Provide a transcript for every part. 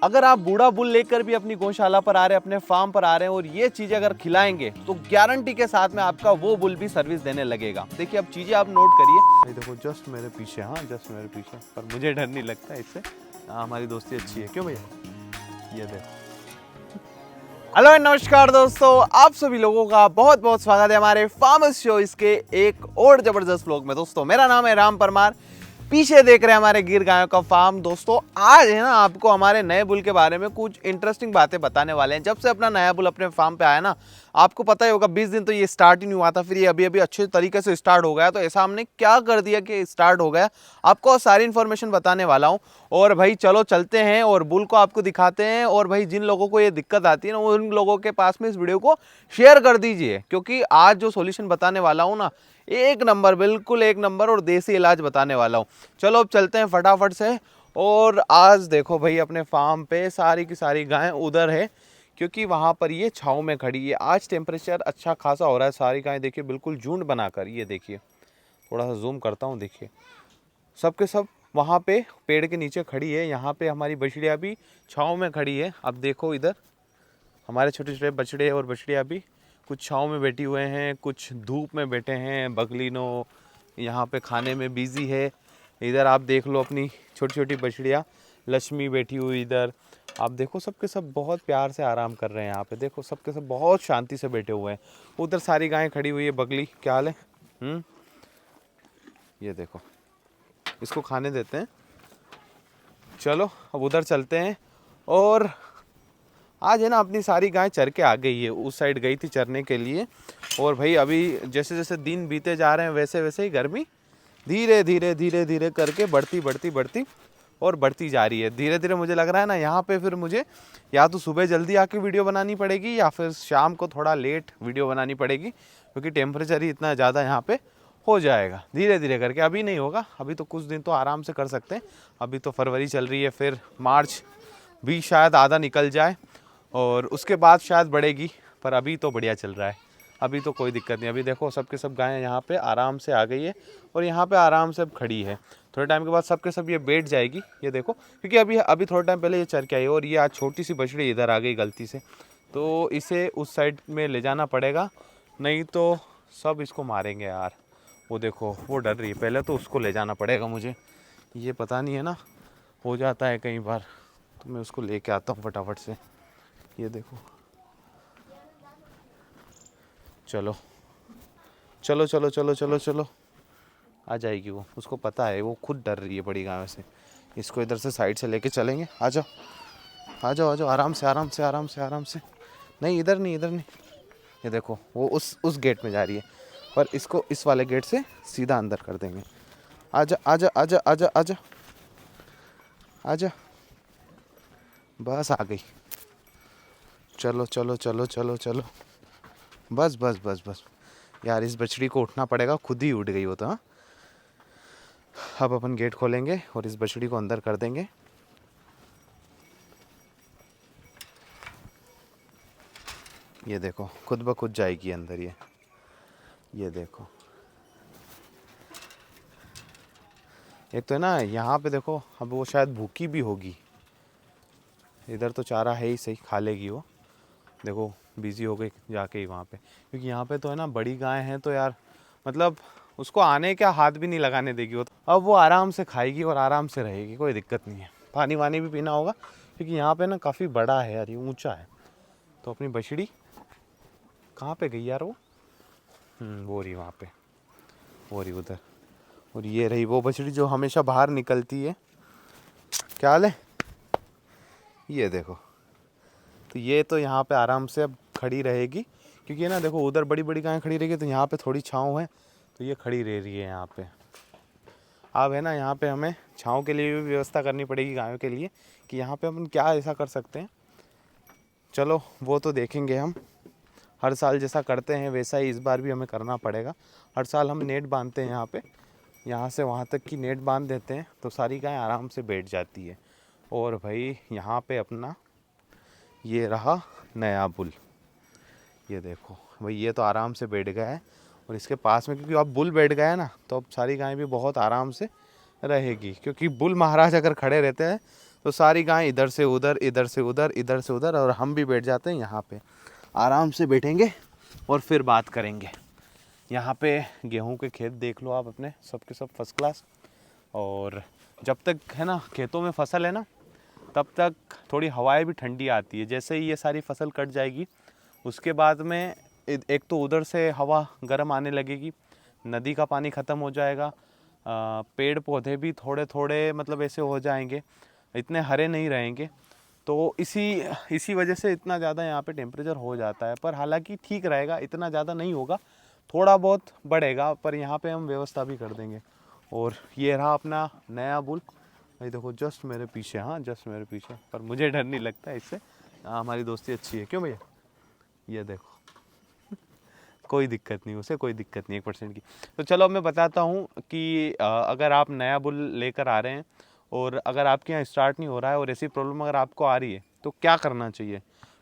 अगर आप बूढ़ा बुल लेकर भी अपनी गौशाला पर आ रहे हैं, अपने फार्म पर आ रहे हैं और ये चीजें अगर खिलाएंगे तो गारंटी के साथ में आपका वो बुल भी सर्विस देने लगेगा। देखिए अब चीजें आप नोट करिए। देखो जस्ट मेरे पीछे, हाँ जस्ट मेरे पीछे, पर मुझे डर नहीं लगता इससे। हमारी दोस्ती अच्छी है, क्यों भैया? ये देखो। हेलो नमस्कार दोस्तों, आप सभी लोगों का बहुत बहुत स्वागत है हमारे फार्मर्स शो इसके एक और जबरदस्त व्लॉग में। दोस्तों मेरा नाम है राम परमार, पीछे देख रहे हैं हमारे गिर गायों का फार्म। दोस्तों आज है ना आपको हमारे नए बुल के बारे में कुछ इंटरेस्टिंग बातें बताने वाले हैं। जब से अपना नया बुल अपने फार्म पे आया ना, आपको पता ही होगा 20 दिन तो ये स्टार्ट ही नहीं हुआ था, फिर ये अभी अभी अच्छे तरीके से स्टार्ट हो गया। तो ऐसा हमने क्या कर दिया कि स्टार्ट हो गया, आपको सारी इन्फॉर्मेशन बताने वाला हूँ। और भाई चलो चलते हैं और बुल को आपको दिखाते हैं। और भाई जिन लोगों को ये दिक्कत आती है ना, उन लोगों के पास में इस वीडियो को शेयर कर दीजिए, क्योंकि आज जो सॉल्यूशन बताने वाला हूँ ना, एक नंबर, बिल्कुल एक नंबर और देसी इलाज बताने वाला हूँ। चलो अब चलते हैं फटाफट से। और आज देखो भाई अपने फार्म पे सारी की सारी गायें उधर है, क्योंकि वहाँ पर ये छाँव में खड़ी है। आज टेम्परेचर अच्छा खासा हो रहा है। सारी गायें देखिए बिल्कुल झुंड बनाकर, ये देखिए थोड़ा सा जूम करता हूँ, देखिए सब के सब वहाँ पे पेड़ के नीचे खड़ी है। यहाँ पे हमारी बछड़ियाँ भी छाँव में खड़ी है। अब देखो इधर हमारे छोटे छोटे बछड़े और बछड़ियाँ भी कुछ छाँव में बैठी हुए हैं, कुछ धूप में बैठे हैं। बगलीनो यहाँ पे खाने में बिजी है। इधर आप देख लो अपनी छोटी छोटी बछड़ियाँ, लक्ष्मी बैठी हुई इधर। आप देखो सबके सब बहुत प्यार से आराम कर रहे हैं। यहाँ पे देखो सबके सब बहुत शांति से बैठे हुए हैं। उधर सारी गायें खड़ी हुई है। बगली क्या हाल है? ये देखो, इसको खाने देते हैं। चलो अब उधर चलते हैं। और आज है ना अपनी सारी गाय चर के आ गई है, उस साइड गई थी चरने के लिए। और भाई अभी जैसे जैसे दिन बीते जा रहे हैं वैसे वैसे ही गर्मी धीरे धीरे धीरे धीरे करके बढ़ती और बढ़ती जा रही है। धीरे धीरे मुझे लग रहा है ना यहाँ पे फिर मुझे या तो सुबह जल्दी आके वीडियो बनानी पड़ेगी या फिर शाम को थोड़ा लेट वीडियो बनानी पड़ेगी, क्योंकि टेम्परेचर ही इतना ज़्यादा यहाँ पे हो जाएगा। धीरे धीरे करके, अभी नहीं होगा, अभी तो कुछ दिन तो आराम से कर सकते हैं। अभी तो फरवरी चल रही है, फिर मार्च भी शायद आधा निकल जाए और उसके बाद शायद बढ़ेगी, पर अभी तो बढ़िया चल रहा है, अभी तो कोई दिक्कत नहीं। अभी देखो सबके सब गायें यहाँ पे आराम से आ गई है और यहाँ पे आराम से अब खड़ी है। थोड़े टाइम के बाद सबके सब ये बैठ जाएगी, ये देखो, क्योंकि अभी थोड़ा टाइम पहले ये चर के आई। और ये आज छोटी सी बछड़ी इधर आ गई गलती से, तो इसे उस साइड में ले जाना पड़ेगा, नहीं तो सब इसको मारेंगे यार। वो देखो वो डर रही है, पहले तो उसको ले जाना पड़ेगा मुझे। ये पता नहीं है ना, हो जाता है कई बार, तो मैं उसको लेके आता हूँ फटाफट से। ये देखो, चलो चलो चलो चलो चलो चलो, आ जाएगी वो, उसको पता है, वो खुद डर रही है बड़ी गायों से। इसको इधर से साइड से लेके चलेंगे। आ जाओ आ जाओ आ जाओ, आराम से आराम से आराम से आराम से। नहीं इधर नहीं, इधर नहीं। ये देखो वो उस गेट में जा रही है, पर इसको इस वाले गेट से सीधा अंदर कर देंगे। आजा आजा आजा आजा आजा आजा, बस आ गई। चलो चलो चलो चलो चलो, बस बस बस बस यार, इस बछड़ी को उठना पड़ेगा, खुद ही उठ गई वो तो। हाँ अब अपन गेट खोलेंगे और इस बछड़ी को अंदर कर देंगे। ये देखो खुद ब खुद जाएगी अंदर ये देखो। एक तो है ना यहाँ पे देखो, अब वो शायद भूखी भी होगी। इधर तो चारा है ही सही, खा लेगी वो। देखो बिजी हो गई जाके ही वहाँ पे, क्योंकि यहाँ पे तो है ना बड़ी गाय हैं, तो यार मतलब उसको आने का हाथ भी नहीं लगाने देगी वो। अब वो आराम से खाएगी और आराम से रहेगी, कोई दिक्कत नहीं है। पानी वानी भी पीना होगा, क्योंकि यहाँ पे ना काफ़ी बड़ा है यार, ये ऊंचा है। तो अपनी बछड़ी कहाँ पे गई यार वो? वो रही वहाँ पे, वो रही उधर। और ये रही वो बछड़ी जो हमेशा बाहर निकलती है। क्या हाल है? ये देखो, तो ये तो यहाँ पे आराम से अब खड़ी रहेगी, क्योंकि ना देखो उधर बड़ी बड़ी गायें खड़ी रहेगी, तो यहाँ पे थोड़ी छाँव है, तो ये खड़ी रह रही है यहाँ पे। अब है ना यहाँ पे हमें छाँव के लिए भी व्यवस्था करनी पड़ेगी गायों के लिए, कि यहाँ पे अपन क्या ऐसा कर सकते हैं। चलो वो तो देखेंगे हम, हर साल जैसा करते हैं वैसा ही इस बार भी हमें करना पड़ेगा। हर साल हम नेट बांधते हैं यहाँ पे, यहाँ से वहाँ तक की नेट बांध देते हैं, तो सारी गाय आराम से बैठ जाती है। और भाई यहाँ पे अपना ये रहा नया बुल, ये देखो भाई, ये तो आराम से बैठ गया है। और इसके पास में, क्योंकि अब बुल बैठ गया है ना, तो अब सारी गायें भी बहुत आराम से रहेगी, क्योंकि बुल महाराज अगर खड़े रहते हैं तो सारी गायें इधर से उधर, इधर से उधर, इधर से उधर, और हम भी बैठ जाते हैं यहाँ पे, आराम से बैठेंगे और फिर बात करेंगे। यहाँ पे गेहूं के खेत देख लो आप अपने, सब के सब फर्स्ट क्लास। और जब तक है ना खेतों में फसल है ना, तब तक थोड़ी हवाएं भी ठंडी आती है। जैसे ही ये सारी फसल कट जाएगी, उसके बाद में एक तो उधर से हवा गर्म आने लगेगी, नदी का पानी ख़त्म हो जाएगा, पेड़ पौधे भी थोड़े थोड़े मतलब ऐसे हो जाएंगे, इतने हरे नहीं रहेंगे। तो इसी वजह से इतना ज़्यादा यहाँ पे टेम्परेचर हो जाता है। पर हालांकि ठीक रहेगा, इतना ज़्यादा नहीं होगा, थोड़ा बहुत बढ़ेगा, पर यहाँ पे हम व्यवस्था भी कर देंगे। और ये रहा अपना नया बुल, भाई देखो जस्ट मेरे पीछे, हाँ जस्ट मेरे पीछे, पर मुझे डर नहीं लगता इससे, हमारी दोस्ती अच्छी है। क्यों भैया? ये देखो कोई दिक्कत नहीं, उसे कोई दिक्कत नहीं 1% की। तो चलो अब मैं बताता हूँ कि अगर आप नया बुल लेकर आ रहे हैं और अगर आपके यहाँ स्टार्ट नहीं हो रहा है और ऐसी प्रॉब्लम अगर आपको आ रही है तो क्या करना चाहिए,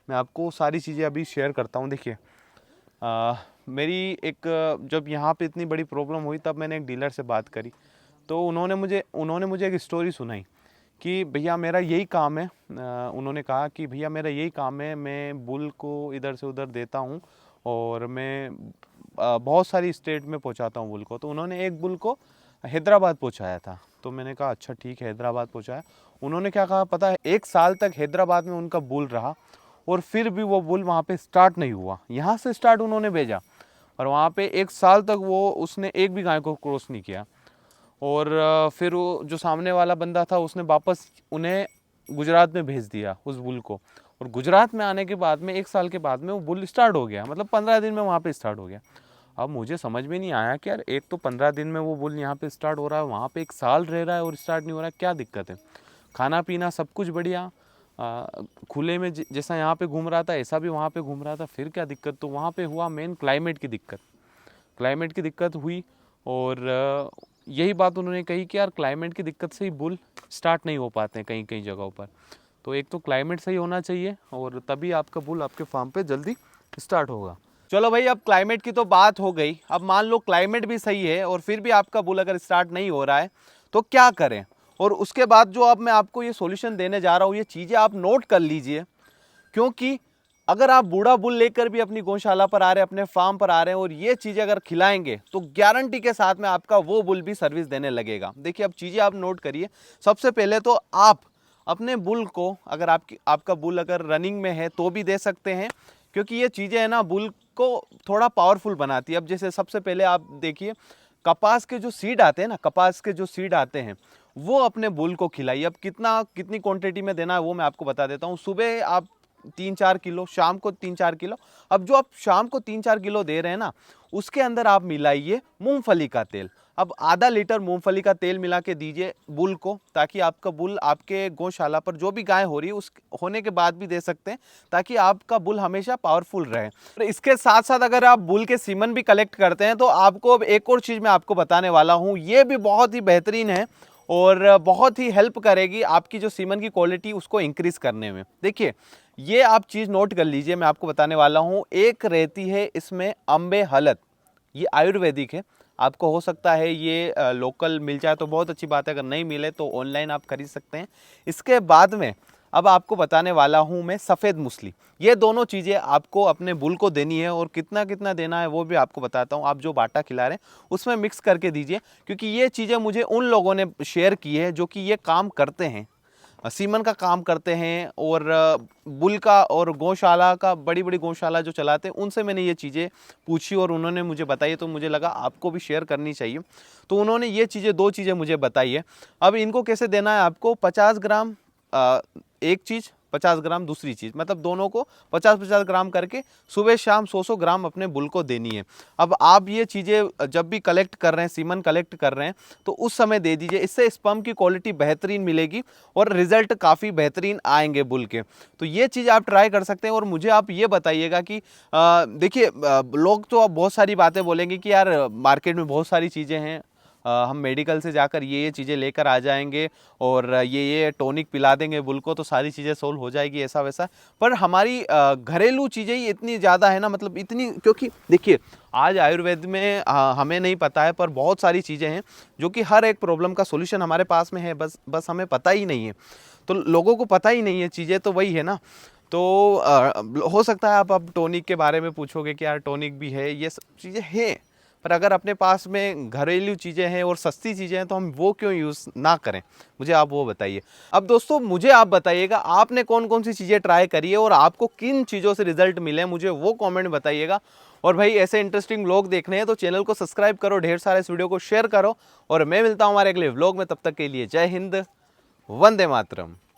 मैं आपको सारी चीज़ें अभी शेयर करता हूँ। देखिए मेरी जब यहाँ पे इतनी बड़ी प्रॉब्लम हुई, तब मैंने एक डीलर से बात करी, तो उन्होंने मुझे एक स्टोरी सुनाई कि भैया मेरा यही काम है। उन्होंने कहा कि भैया मेरा यही काम है, मैं बुल को इधर से उधर देता हूँ और मैं बहुत सारी स्टेट में पहुँचाता हूँ बुल को। तो उन्होंने एक बुल को हैदराबाद पहुँचाया था। तो मैंने कहा अच्छा ठीक है, हैदराबाद पहुँचाया। उन्होंने क्या कहा पता है, 1 साल तक हैदराबाद में उनका बुल रहा और फिर भी वो बुल वहाँ पे स्टार्ट नहीं हुआ। यहाँ से स्टार्ट उन्होंने भेजा और वहाँ पे 1 साल तक उसने एक भी गाय को क्रॉस नहीं किया। और फिर वो जो सामने वाला बंदा था, उसने वापस उन्हें गुजरात में भेज दिया उस बुल को। और गुजरात में आने के बाद में 1 साल के बाद में वो बुल स्टार्ट हो गया, मतलब 15 दिन में वहाँ पे स्टार्ट हो गया। अब मुझे समझ में नहीं आया कि यार एक तो 15 दिन में वो बुल यहाँ पे स्टार्ट हो रहा है, वहाँ पे 1 साल रह रहा है और स्टार्ट नहीं हो रहा है, क्या दिक्कत है? खाना पीना सब कुछ बढ़िया, खुले में जैसा यहाँ पे घूम रहा था ऐसा भी वहाँ पे घूम रहा था, फिर क्या दिक्कत? तो वहाँ पे हुआ मेन क्लाइमेट की दिक्कत हुई। और यही बात उन्होंने कही कि यार क्लाइमेट की दिक्कत से ही बुल स्टार्ट नहीं हो पाते हैं कहीं कहीं जगहों पर। तो एक तो क्लाइमेट सही होना चाहिए और तभी आपका बुल आपके फार्म पे जल्दी स्टार्ट होगा। चलो भाई, अब क्लाइमेट की तो बात हो गई। अब मान लो क्लाइमेट भी सही है और फिर भी आपका बुल अगर स्टार्ट नहीं हो रहा है तो क्या करें? और उसके बाद जो अब मैं आपको ये सॉल्यूशन देने जा रहा हूँ, ये चीज़ें आप नोट कर लीजिए, क्योंकि अगर आप बूढ़ा बुल लेकर भी अपनी गौशाला पर आ रहे हैं, अपने फार्म पर आ रहे हैं और ये चीज़ें अगर खिलाएंगे तो गारंटी के साथ में आपका वो बुल भी सर्विस देने लगेगा। देखिए अब चीज़ें आप नोट करिए। सबसे पहले तो आप अपने बुल को, अगर आपका बुल अगर रनिंग में है तो भी दे सकते हैं, क्योंकि ये चीज़ें है ना बुल को थोड़ा पावरफुल बनाती है। अब जैसे सबसे पहले आप देखिए, कपास के जो सीड आते हैं वो अपने बुल को खिलाइए। अब कितनी क्वांटिटी में देना है वो मैं आपको बता देता हूँ। सुबह आप 3-4 किलो, शाम को 3-4 किलो। अब जो आप शाम को 3-4 किलो दे रहे हैं ना, उसके अंदर आप मिलाइए मूंगफली का तेल। अब आधा लीटर मूंगफली का तेल मिला के दीजिए बुल को, ताकि आपका बुल आपके गौशाला पर जो भी गाय हो रही है उस होने के बाद भी दे सकते हैं, ताकि आपका बुल हमेशा पावरफुल रहे। तो इसके साथ साथ अगर आप बुल के सीमन भी कलेक्ट करते हैं तो आपको अब एक और चीज़ मैं आपको बताने वाला हूँ, ये भी बहुत ही बेहतरीन है और बहुत ही हेल्प करेगी आपकी जो सीमन की क्वालिटी उसको इंक्रीज करने में। देखिए ये आप चीज़ नोट कर लीजिए, मैं आपको बताने वाला हूँ। एक रहती है इसमें अम्बे हलद, ये आयुर्वेदिक है। आपको हो सकता है ये लोकल मिल जाए तो बहुत अच्छी बात है, अगर नहीं मिले तो ऑनलाइन आप खरीद सकते हैं। इसके बाद में अब आपको बताने वाला हूँ मैं सफ़ेद मूसली। ये दोनों चीज़ें आपको अपने बुल को देनी है और कितना कितना देना है वो भी आपको बताता हूँ। आप जो बाटा खिला रहे हैं उसमें मिक्स करके दीजिए, क्योंकि ये चीज़ें मुझे उन लोगों ने शेयर की है जो कि ये काम करते हैं, सीमन का काम करते हैं और बुल का और गौशाला का, बड़ी बड़ी गौशाला जो चलाते हैं उनसे मैंने ये चीज़ें पूछी और उन्होंने मुझे बताई, तो मुझे लगा आपको भी शेयर करनी चाहिए। तो उन्होंने ये चीज़ें, 2 चीज़ें मुझे बताई है। अब इनको कैसे देना है आपको, 50 ग्राम एक चीज़, 50 ग्राम दूसरी चीज़, मतलब दोनों को 50-50 ग्राम करके सुबह शाम 100-100 ग्राम अपने बुल को देनी है। अब आप ये चीज़ें जब भी कलेक्ट कर रहे हैं, सीमन कलेक्ट कर रहे हैं, तो उस समय दे दीजिए। इससे स्पर्म की क्वालिटी बेहतरीन मिलेगी और रिजल्ट काफ़ी बेहतरीन आएंगे बुल के। तो ये चीज़ आप ट्राई कर सकते हैं। और मुझे आप ये बताइएगा कि देखिए लोग तो अब बहुत सारी बातें बोलेंगे कि यार मार्केट में बहुत सारी चीज़ें हैं, हम मेडिकल से जाकर ये चीज़ें लेकर आ जाएंगे और ये टॉनिक पिला देंगे बुल को तो सारी चीज़ें सोल्व हो जाएगी, ऐसा वैसा। पर हमारी घरेलू चीज़ें ही इतनी ज़्यादा है ना, मतलब इतनी, क्योंकि देखिए आज आयुर्वेद में हमें नहीं पता है, पर बहुत सारी चीज़ें हैं जो कि हर एक प्रॉब्लम का सोल्यूशन हमारे पास में है, बस हमें पता ही नहीं है। तो लोगों को पता ही नहीं है चीज़ें, तो वही है ना। तो हो सकता है आप अब टॉनिक के बारे में पूछोगे कि यार टॉनिक भी है, ये सब चीज़ें हैं, पर अगर अपने पास में घरेलू चीज़ें हैं और सस्ती चीज़ें हैं तो हम वो क्यों यूज़ ना करें, मुझे आप वो बताइए। अब दोस्तों मुझे आप बताइएगा आपने कौन कौन सी चीज़ें ट्राई करी है और आपको किन चीज़ों से रिजल्ट मिले, मुझे वो कमेंट बताइएगा। और भाई ऐसे इंटरेस्टिंग व्लॉग देखने हैं तो चैनल को सब्सक्राइब करो, ढेर सारे इस वीडियो को शेयर करो, और मैं मिलता हूँ हमारे अगले व्लॉग में। तब तक के लिए जय हिंद, वंदे मातरम।